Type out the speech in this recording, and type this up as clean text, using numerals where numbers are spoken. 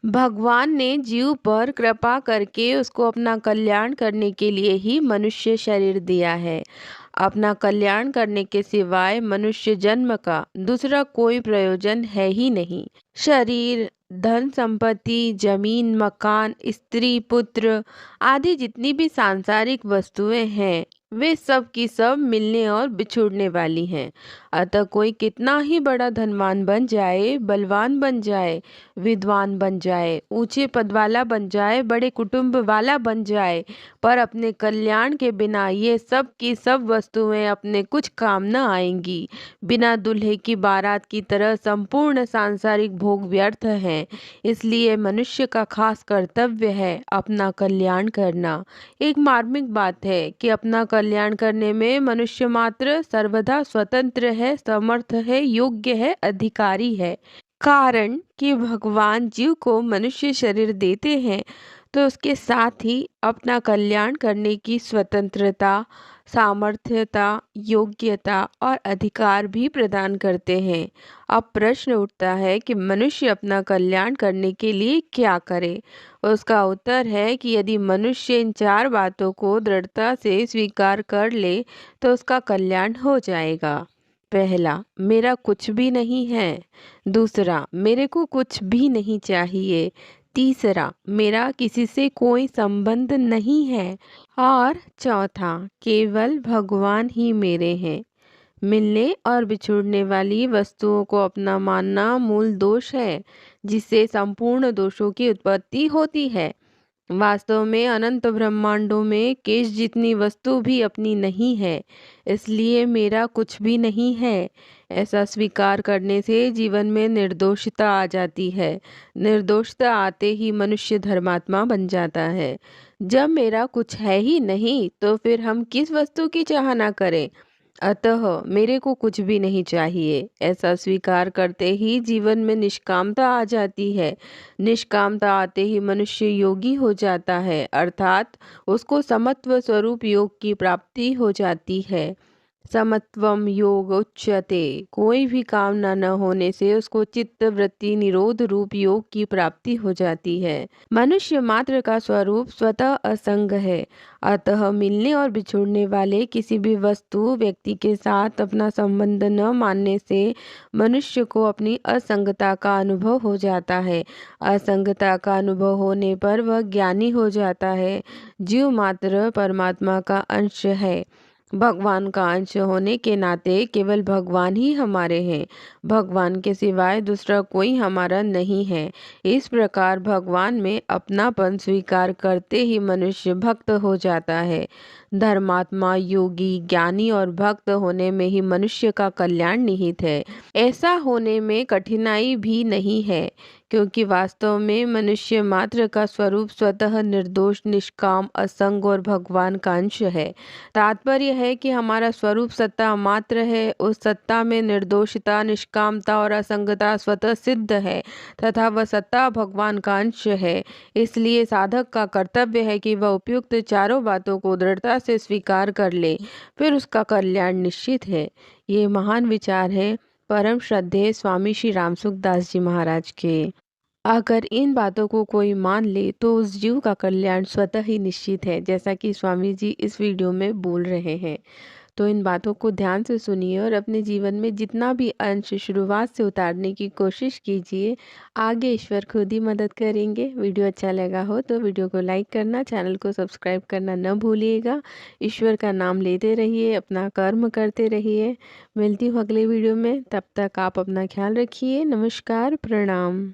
भगवान ने जीव पर कृपा करके उसको अपना कल्याण करने के लिए ही मनुष्य शरीर दिया है। अपना कल्याण करने के सिवाय मनुष्य जन्म का दूसरा कोई प्रयोजन है ही नहीं। शरीर, धन संपत्ति, जमीन, मकान, स्त्री, पुत्र आदि जितनी भी सांसारिक वस्तुएं हैं वे सब की सब मिलने और बिछुड़ने वाली हैं। अतः कोई कितना ही बड़ा धनवान बन जाए, बलवान बन जाए, विद्वान बन जाए, ऊंचे पद वाला बन जाए, बड़े कुटुंब वाला बन जाए, पर अपने कल्याण के बिना ये सब की सब वस्तुएं अपने कुछ काम न आएंगी। बिना दूल्हे की बारात की तरह संपूर्ण सांसारिक भोग व्यर्थ हैं। इसलिए मनुष्य का खास कर्तव्य है अपना कल्याण करना। एक मार्मिक बात है कि अपना कल्याण करने में मनुष्य मात्र सर्वदा स्वतंत्र है, समर्थ है, योग्य है, अधिकारी है। कारण कि भगवान जीव को मनुष्य शरीर देते हैं तो उसके साथ ही अपना कल्याण करने की स्वतंत्रता, सामर्थ्यता, योग्यता और अधिकार भी प्रदान करते हैं। अब प्रश्न उठता है कि मनुष्य अपना कल्याण करने के लिए क्या करे। उसका उत्तर है कि यदि मनुष्य इन चार बातों को दृढ़ता से स्वीकार कर ले तो उसका कल्याण हो जाएगा। पहला, मेरा कुछ भी नहीं है। दूसरा, मेरे को कुछ भी नहीं चाहिए। तीसरा, मेरा किसी से कोई संबंध नहीं है। और चौथा, केवल भगवान ही मेरे हैं। मिलने और बिछुड़ने वाली वस्तुओं को अपना मानना मूल दोष है, जिससे संपूर्ण दोषों की उत्पत्ति होती है। वास्तव में अनंत ब्रह्मांडों में केश जितनी वस्तु भी अपनी नहीं है, इसलिए मेरा कुछ भी नहीं है। ऐसा स्वीकार करने से जीवन में निर्दोषता आ जाती है। निर्दोषता आते ही मनुष्य धर्मात्मा बन जाता है। जब मेरा कुछ है ही नहीं तो फिर हम किस वस्तु की चाहना करें। अतः मेरे को कुछ भी नहीं चाहिए, ऐसा स्वीकार करते ही जीवन में निष्कामता आ जाती है। निष्कामता आते ही मनुष्य योगी हो जाता है, अर्थात उसको समत्व स्वरूप योग की प्राप्ति हो जाती है। समत्वम योग उच्यते। कोई भी कामना न होने से उसको चित्त वृत्ति निरोध रूप योग की प्राप्ति हो जाती है। मनुष्य मात्र का स्वरूप स्वतः असंग है। अतः मिलने और बिछुड़ने वाले किसी भी वस्तु व्यक्ति के साथ अपना संबंध न मानने से मनुष्य को अपनी असंगता का अनुभव हो जाता है। असंगता का अनुभव होने पर वह ज्ञानी हो जाता है। जीव मात्र परमात्मा का अंश है। भगवान का अंश होने के नाते केवल भगवान ही हमारे हैं। भगवान के सिवाय दूसरा कोई हमारा नहीं है। इस प्रकार भगवान में अपनापन स्वीकार करते ही मनुष्य भक्त हो जाता है। धर्मात्मा, योगी, ज्ञानी और भक्त होने में ही मनुष्य का कल्याण निहित है। ऐसा होने में कठिनाई भी नहीं है, क्योंकि वास्तव में मनुष्य मात्र का स्वरूप स्वतः निर्दोष, निष्काम, असंग और भगवान का अंश है। तात्पर्य है कि हमारा स्वरूप सत्ता मात्र है। उस सत्ता में निर्दोषता, निष्कामता और असंगता स्वतः सिद्ध है तथा वह सत्ता भगवान का अंश है। इसलिए साधक का कर्तव्य है कि वह उपयुक्त चारों बातों को दृढ़ता से स्वीकार कर ले, फिर उसका कल्याण निश्चित है। ये महान विचार है परम श्रद्धेय स्वामी श्री रामसुखदास जी महाराज के। अगर इन बातों को कोई मान ले तो उस जीव का कल्याण स्वतः ही निश्चित है, जैसा कि स्वामी जी इस वीडियो में बोल रहे हैं। तो इन बातों को ध्यान से सुनिए और अपने जीवन में जितना भी अंश शुरुआत से उतारने की कोशिश कीजिए। आगे ईश्वर खुद ही मदद करेंगे। वीडियो अच्छा लगा हो तो वीडियो को लाइक करना, चैनल को सब्सक्राइब करना न भूलिएगा। ईश्वर का नाम लेते रहिए, अपना कर्म करते रहिए। मिलती हूँ अगले वीडियो में, तब तक आप अपना ख्याल रखिए। नमस्कार, प्रणाम।